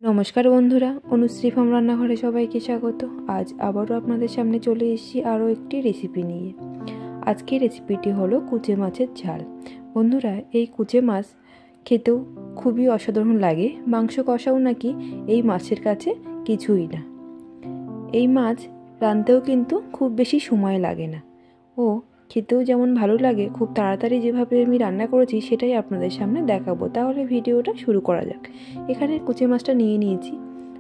নমস্কার বন্ধুরা, অনুশ্রী ফার্ম রান্নাঘরে সবাইকে স্বাগত। আজ আবারও আপনাদের সামনে চলে এসেছি আরও একটি রেসিপি নিয়ে। আজকের রেসিপিটি হলো কুচে মাছের ঝাল। বন্ধুরা, এই কুচে মাছ খেতেও খুবই অসাধারণ লাগে। মাংস কষাও নাকি এই মাছের কাছে কিছুই না। এই মাছ রাঁধতেও কিন্তু খুব বেশি সময় লাগে না ও খেতেও যেমন ভালো লাগে। খুব তাড়াতাড়ি যেভাবে আমি রান্না করেছি সেটাই আপনাদের সামনে দেখাবো। তাহলে ভিডিওটা শুরু করা যাক। এখানে কুচে মাছটা নিয়ে নিয়েছি।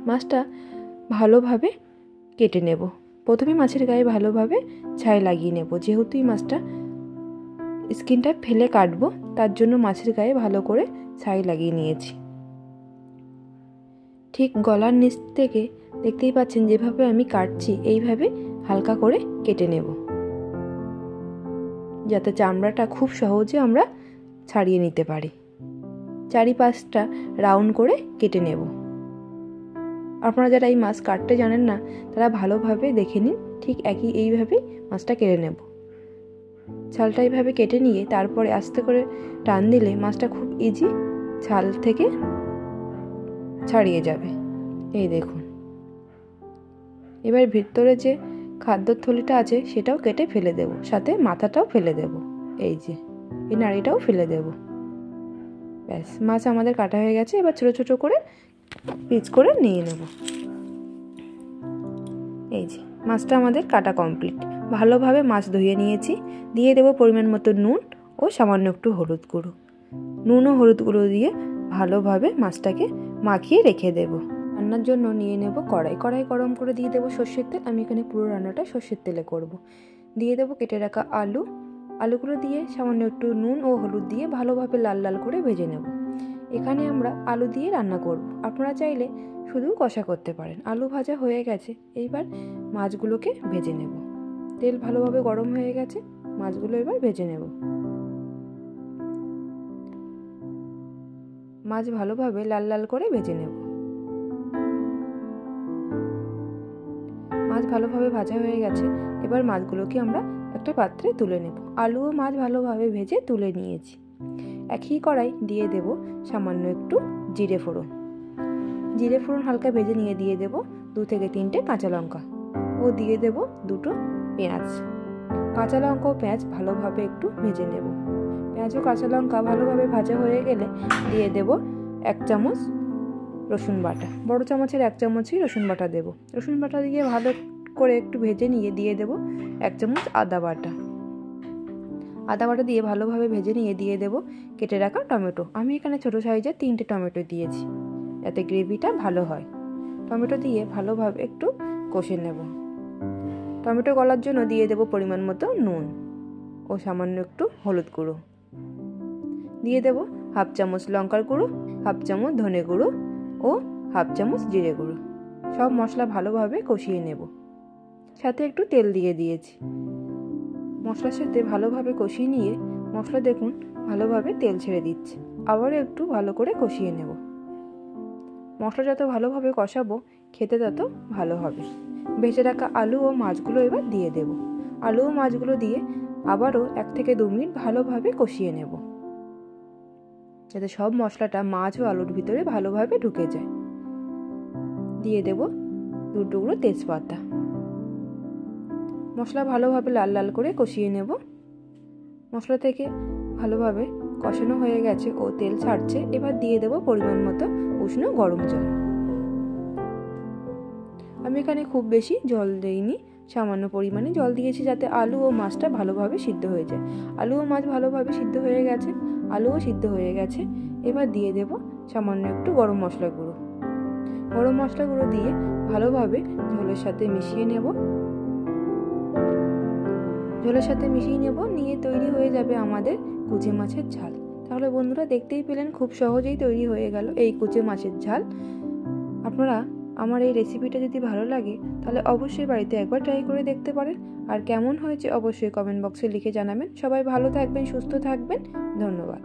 মাছটা ভালোভাবে কেটে নেব। প্রথমে মাছের গায়ে ভালোভাবে ছাই লাগিয়ে নেব। যেহেতু এই মাছটা স্কিনটা ফেলে কাটবো, তার জন্য মাছের গায়ে ভালো করে ছাই লাগিয়ে নিয়েছি। ঠিক গলার নিচ থেকে দেখতেই পাচ্ছেন যেভাবে আমি কাটছি, এইভাবে হালকা করে কেটে নেব, যাতে চামড়াটা খুব সহজে আমরা ছাড়িয়ে নিতে পারি। চারিপাশটা রাউন্ড করে কেটে নেব। আপনারা যারা এই মাছ কাটতে জানেন না তারা ভালোভাবে দেখে নিন। ঠিক এইভাবেই মাছটা কেটে নেব। ছালটা এইভাবে কেটে নিয়ে তারপরে আস্তে করে টান দিলে মাছটা খুব ইজি ছাল থেকে ছাড়িয়ে যাবে। এই দেখুন। এবার ভিতরে যে খাদ্যর থলিটা আছে সেটাও কেটে ফেলে দেব, সাথে মাথাটাও ফেলে দেব। এই যে এই নাড়িটাও ফেলে দেব। ব্যাস, মাছ আমাদের কাটা হয়ে গেছে। এবার ছোট ছোট করে পিস করে নিয়ে নেব। এই যে মাছটা আমাদের কাটা কমপ্লিট। ভালোভাবে মাছ ধুয়ে নিয়েছি। দিয়ে দেব পরিমাণ মতো নুন ও সামান্য একটু হলুদ গুঁড়ো। নুন ও হলুদ গুঁড়ো দিয়ে ভালোভাবে মাছটাকে মাখিয়ে রেখে দেব। রান্নার জন্য নিয়ে নেব কড়াই গরম করে দিয়ে দেবো সর্ষের তেল। আমি এখানে পুরো রান্নাটা সর্ষের তেলে করব। দিয়ে দেবো কেটে রাখা আলুগুলো দিয়ে সামান্য একটু নুন ও হলুদ দিয়ে ভালোভাবে লাল লাল করে ভেজে নেব। এখানে আমরা আলু দিয়ে রান্না করব। আপনারা চাইলে শুধু কষা করতে পারেন। আলু ভাজা হয়ে গেছে, এইবার মাছগুলোকে ভেজে নেব। তেল ভালোভাবে গরম হয়ে গেছে, মাছগুলো এবার ভেজে নেব। মাছ ভালোভাবে লাল লাল করে ভেজে নেব। মাছ ভালোভাবে ভাজা হয়ে গেছে, এবার মাছগুলোকে আমরা একটা পাত্রে তুলে নেব। আলু ও মাছ ভালোভাবে ভেজে তুলে নিয়েছি। একই কড়াই দিয়ে দেব সামান্য একটু জিরে ফোড়ন হালকা ভেজে নিয়ে দিয়ে দেব 2 থেকে 3টে কাঁচা লঙ্কা ও দিয়ে দেব 2টো পেঁয়াজ। কাঁচা লঙ্কা ও পেঁয়াজ ভালোভাবে একটু ভেজে নেব। পেঁয়াজ ও কাঁচা লঙ্কা ভালোভাবে ভাজা হয়ে গেলে দিয়ে দেব 1 চামচ রসুন বাটা। বড় চামচের 1 চামচই রসুন বাটা দেব। রসুন বাটা দিয়ে ভালো করে একটু ভেজে নিয়ে দিয়ে দেব 1 চামচ আদা বাটা দিয়ে ভালোভাবে ভেজে নিয়ে দিয়ে দেব কেটে রাখা টমেটো। আমি এখানে ছোট সাইজের 3টে টমেটো দিয়েছি, যাতে গ্রেভিটা ভালো হয়। টমেটো দিয়ে ভালোভাবে একটু কষে নেব। টমেটো গলার জন্য দিয়ে দেব পরিমাণ মতো নুন ও সামান্য একটু হলুদ গুঁড়ো। দিয়ে দেব 1/2 চামচ লঙ্কার গুঁড়ো, 1/2 চামচ ধনে গুঁড়ো ও 1/2 চামচ জিরে গুঁড়ো। সব মশলা ভালোভাবে কষিয়ে নেব। সাথে একটু তেল দিয়ে দিয়েছি। মশলার সাথে ভালোভাবে কষিয়ে নিয়ে মশলা দেখুন ভালোভাবে তেল ছেড়ে দিচ্ছে। আবারও একটু ভালো করে কষিয়ে নেব। মশলা যত ভালোভাবে কষাবো খেতে তত ভালো হবে। ভেজে রাখা আলু ও মাছগুলো এবার দিয়ে দেব। আলু ও মাছগুলো দিয়ে আবারও 1 থেকে 2 মিনিট ভালোভাবে কষিয়ে নেব, যাতে সব মশলাটা মাছ ও আলুর ভিতরে ভালোভাবে ঢুকে যায়। দিয়ে দেব 2 টুকরো তেজপাতা। মশলা ভালোভাবে লাল লাল করে কষিয়ে নেব। মশলা থেকে ভালোভাবে কষানো হয়ে গেছে ও তেল ছাড়ছে। এবার দিয়ে দেব পরিমাণ মতো উষ্ণ গরম জল। আমি এখানে খুব বেশি জল দেইনি, সামান্য পরিমাণে জল দিয়েছি, যাতে আলু ও মাছটা ভালোভাবে সিদ্ধ হয়ে যায়। আলু ও মাছ ভালোভাবে সিদ্ধ হয়ে গেছে, আলুও সিদ্ধ হয়ে গেছে। এবার দিয়ে দেব সামান্য একটু গরম মশলা গুঁড়ো দিয়ে ভালোভাবে ঝোলের সাথে মিশিয়ে নেব। নিয়ে তৈরি হয়ে যাবে আমাদের কুচে মাছের ঝাল। তাহলে বন্ধুরা, দেখতেই পেলেন খুব সহজেই তৈরি হয়ে গেল এই কুচে মাছের ঝাল। আপনারা আমার এই রেসিপিটা যদি ভালো লাগে তাহলে অবশ্যই বাড়িতে একবার ট্রাই করে দেখতে পারেন। আর কেমন হয়েছে অবশ্যই কমেন্ট বক্সে লিখে জানাবেন। সবাই ভালো থাকবেন, সুস্থ থাকবেন। ধন্যবাদ।